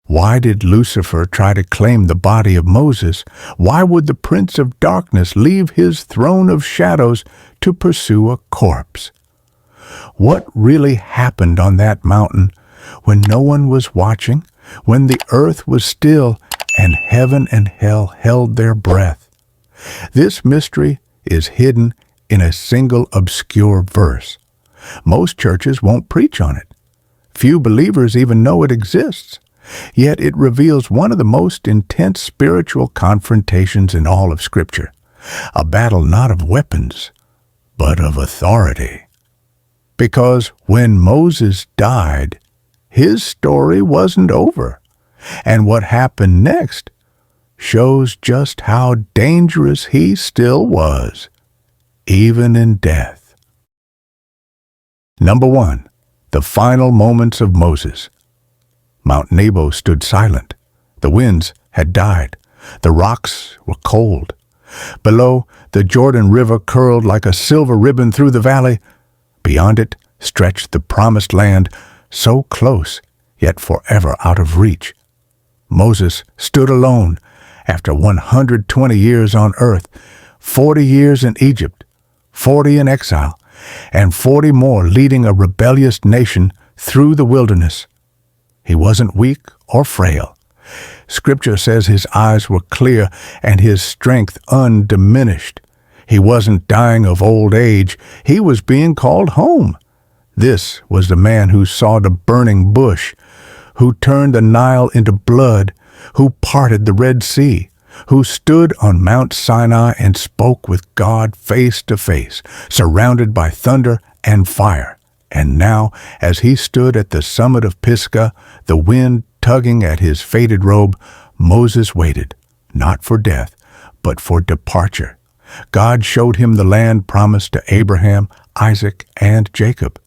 Why did Lucifer try to claim the body of Moses? Why would the Prince of Darkness leave his throne of shadows to pursue a corpse? What really happened on that mountain when no one was watching, when the earth was still and heaven and hell held their breath? This mystery is hidden in a single obscure verse. Most churches won't preach on it. Few believers even know it exists. Yet it reveals one of the most intense spiritual confrontations in all of Scripture, a battle not of weapons, but of authority. Because when Moses died, his story wasn't over, and what happened next shows just how dangerous he still was, even in death. Number 1. The final moments of Moses. Mount Nebo stood silent. The winds had died. The rocks were cold. Below, the Jordan River curled like a silver ribbon through the valley. Beyond it stretched the promised land, so close, yet forever out of reach. Moses stood alone after 120 years on earth, 40 years in Egypt, 40 in exile, and 40 more leading a rebellious nation through the wilderness. He wasn't weak or frail. Scripture says his eyes were clear and his strength undiminished. He wasn't dying of old age. He was being called home. This was the man who saw the burning bush, who turned the Nile into blood, who parted the Red Sea, who stood on Mount Sinai and spoke with God face to face, surrounded by thunder and fire. And now, as he stood at the summit of Pisgah, the wind tugging at his faded robe, Moses waited, not for death, but for departure. God showed him the land promised to Abraham, Isaac, and Jacob.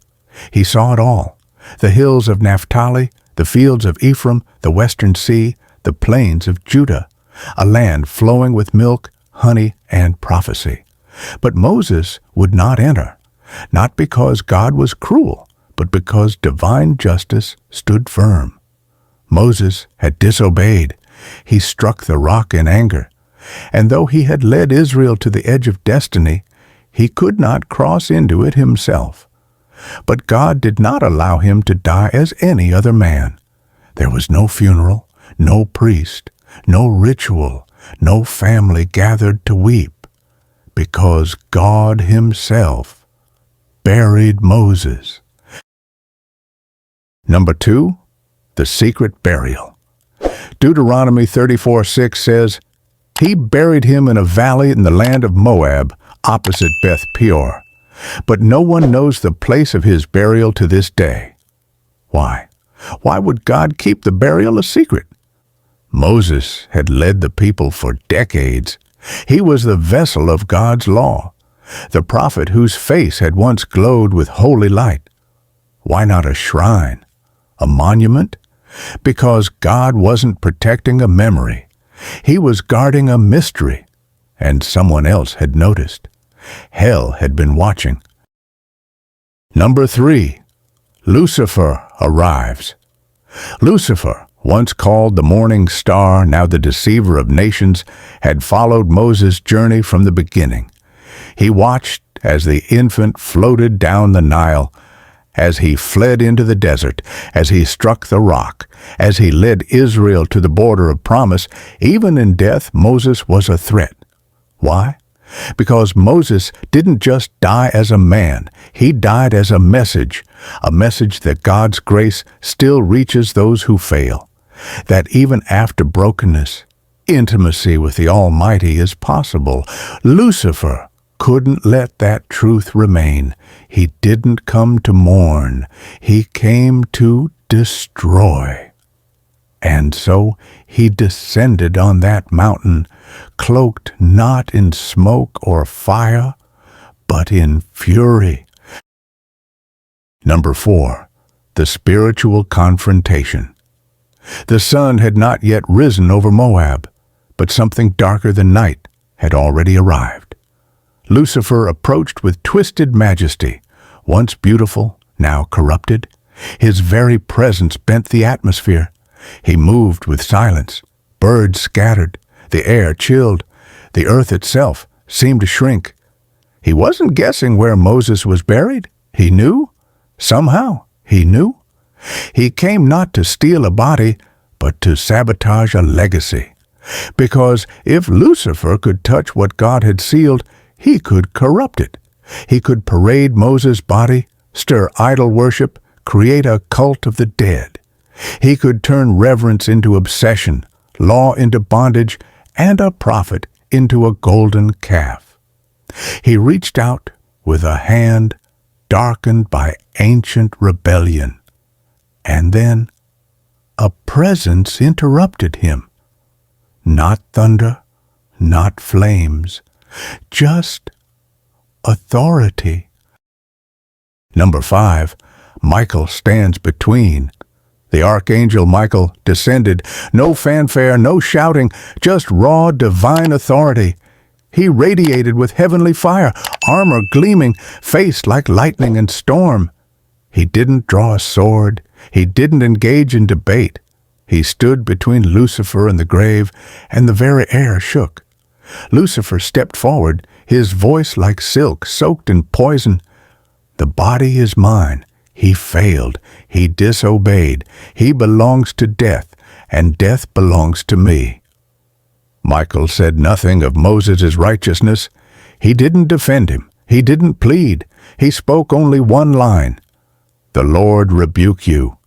He saw it all: the hills of Naphtali, the fields of Ephraim, the western sea, the plains of Judah, a land flowing with milk, honey, and prophecy. But Moses would not enter. Not because God was cruel, but because divine justice stood firm. Moses had disobeyed. He struck the rock in anger. And though he had led Israel to the edge of destiny, he could not cross into it himself. But God did not allow him to die as any other man. There was no funeral, no priest, no ritual, no family gathered to weep, because God himself buried Moses. Number 2, the secret burial. Deuteronomy 34:6 says, "He buried him in a valley in the land of Moab, opposite Beth Peor. But no one knows the place of his burial to this day." Why? Why would God keep the burial a secret? Moses had led the people for decades. He was the vessel of God's law, the prophet whose face had once glowed with holy light. Why not a shrine, a monument? Because God wasn't protecting a memory. He was guarding a mystery, and someone else had noticed. Hell had been watching. Number 3, Lucifer arrives. Lucifer, once called the morning star, now the deceiver of nations, had followed Moses' journey from the beginning. He watched as the infant floated down the Nile, as he fled into the desert, as he struck the rock, as he led Israel to the border of promise. Even in death, Moses was a threat. Why? Because Moses didn't just die as a man. He died as a message that God's grace still reaches those who fail, that even after brokenness, intimacy with the Almighty is possible. Lucifer couldn't let that truth remain. He didn't come to mourn. He came to destroy. And so he descended on that mountain, cloaked not in smoke or fire, but in fury. Number 4, the spiritual confrontation. The sun had not yet risen over Moab, but something darker than night had already arrived. Lucifer approached with twisted majesty, once beautiful, now corrupted. His very presence bent the atmosphere. He moved with silence. Birds scattered. The air chilled. The earth itself seemed to shrink. He wasn't guessing where Moses was buried. He knew. Somehow, he knew. He came not to steal a body, but to sabotage a legacy. Because if Lucifer could touch what God had sealed, he could corrupt it. He could parade Moses' body, stir idol worship, create a cult of the dead. He could turn reverence into obsession, law into bondage, and a prophet into a golden calf. He reached out with a hand darkened by ancient rebellion. And then a presence interrupted him. Not thunder, not flames, just authority. Number 5, Michael stands between. The Archangel Michael descended. No fanfare, no shouting, just raw divine authority. He radiated with heavenly fire, armor gleaming, face like lightning and storm. He didn't draw a sword. He didn't engage in debate. He stood between Lucifer and the grave, and the very air shook. Lucifer stepped forward, his voice like silk soaked in poison. The body is mine. He failed. He disobeyed. He belongs to death, and death belongs to me. Michael said nothing of Moses' righteousness. He didn't defend him. He didn't plead. He spoke only one line. The Lord rebuke you.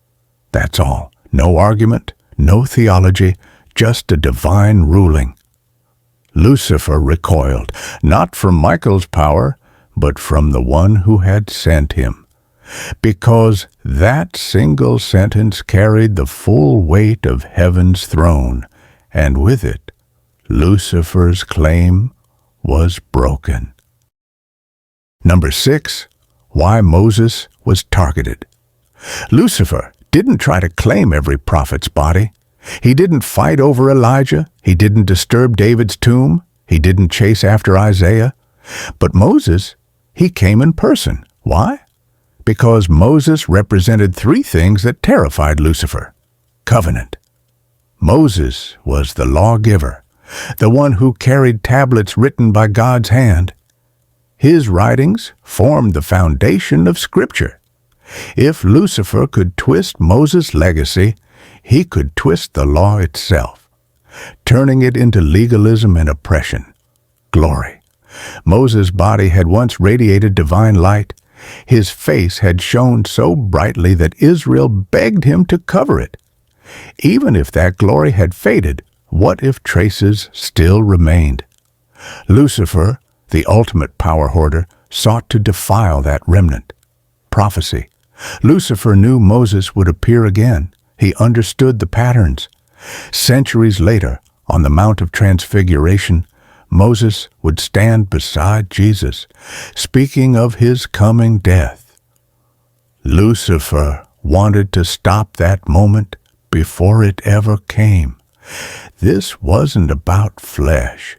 That's all. No argument, no theology, just a divine ruling. Lucifer recoiled, not from Michael's power, but from the one who had sent him. Because that single sentence carried the full weight of heaven's throne, and with it, Lucifer's claim was broken. Number 6, why Moses was targeted. Lucifer didn't try to claim every prophet's body. He didn't fight over Elijah. He didn't disturb David's tomb. He didn't chase after Isaiah. But Moses, he came in person. Why? Because Moses represented 3 things that terrified Lucifer. Covenant. Moses was the lawgiver, the one who carried tablets written by God's hand. His writings formed the foundation of Scripture. If Lucifer could twist Moses' legacy, he could twist the law itself, turning it into legalism and oppression. Glory. Moses' body had once radiated divine light. His face had shone so brightly that Israel begged him to cover it. Even if that glory had faded, what if traces still remained? Lucifer, the ultimate power hoarder, sought to defile that remnant. Prophecy. Lucifer knew Moses would appear again. He understood the patterns. Centuries later, on the Mount of Transfiguration, Moses would stand beside Jesus, speaking of his coming death. Lucifer wanted to stop that moment before it ever came. This wasn't about flesh.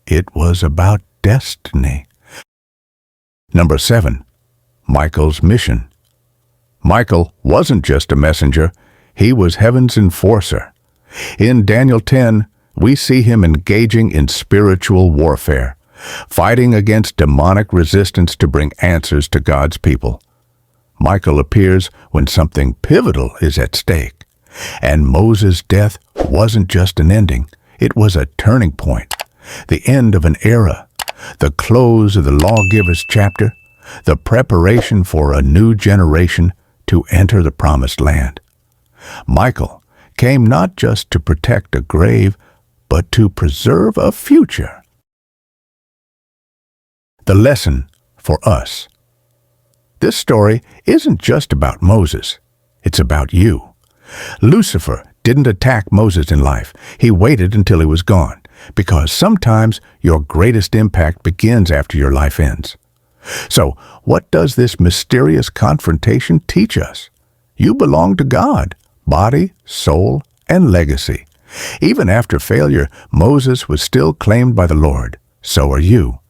It was about destiny. Number 7, Michael's mission. Michael wasn't just a messenger. He was heaven's enforcer. In Daniel 10, we see him engaging in spiritual warfare, fighting against demonic resistance to bring answers to God's people. Michael appears when something pivotal is at stake. And Moses' death wasn't just an ending. It was a turning point, the end of an era, the close of the lawgiver's chapter, the preparation for a new generation to enter the promised land. Michael came not just to protect a grave, but to preserve a future. The lesson for us. This story isn't just about Moses. It's about you. Lucifer didn't attack Moses in life. He waited until he was gone, because sometimes your greatest impact begins after your life ends. So, what does this mysterious confrontation teach us? You belong to God, body, soul, and legacy. Even after failure, Moses was still claimed by the Lord. So are you.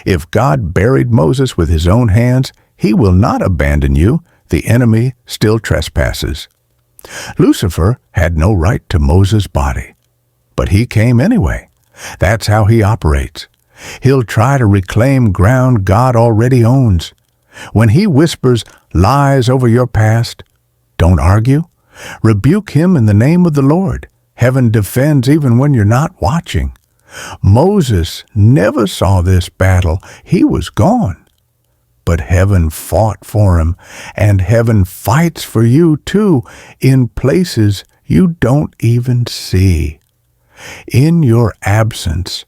If God buried Moses with his own hands, he will not abandon you. The enemy still trespasses. Lucifer had no right to Moses' body, but he came anyway. That's how he operates. He'll try to reclaim ground God already owns. When he whispers lies over your past, don't argue. Rebuke him in the name of the Lord. Heaven defends even when you're not watching. Moses never saw this battle. He was gone. But heaven fought for him, and heaven fights for you too in places you don't even see. In your absence,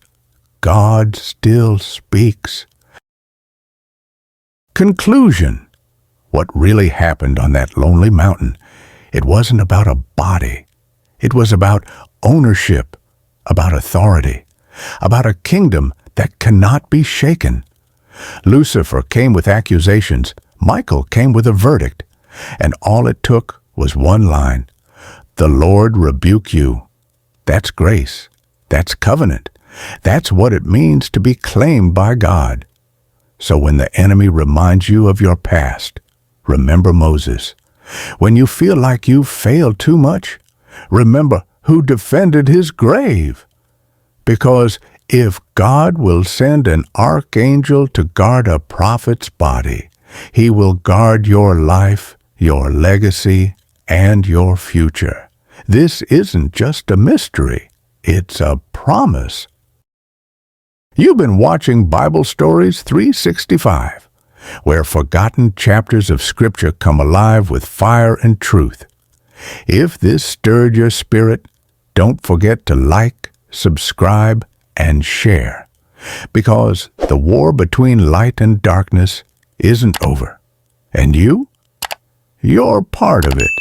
God still speaks. Conclusion. What really happened on that lonely mountain, it wasn't about a body. It was about ownership, about authority, about a kingdom that cannot be shaken. Lucifer came with accusations. Michael came with a verdict. And all it took was one line. The Lord rebuke you. That's grace. That's covenant. That's what it means to be claimed by God. So when the enemy reminds you of your past, remember Moses. When you feel like you've failed too much, remember who defended his grave. Because if God will send an archangel to guard a prophet's body, he will guard your life, your legacy, and your future. This isn't just a mystery, it's a promise. You've been watching Bible Stories 365, where forgotten chapters of Scripture come alive with fire and truth. If this stirred your spirit, don't forget to like, subscribe, and share, because the war between light and darkness isn't over. And you're part of it.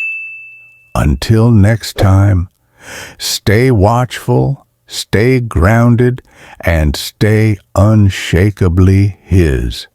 Until next time, stay watchful, stay grounded, and stay unshakably His.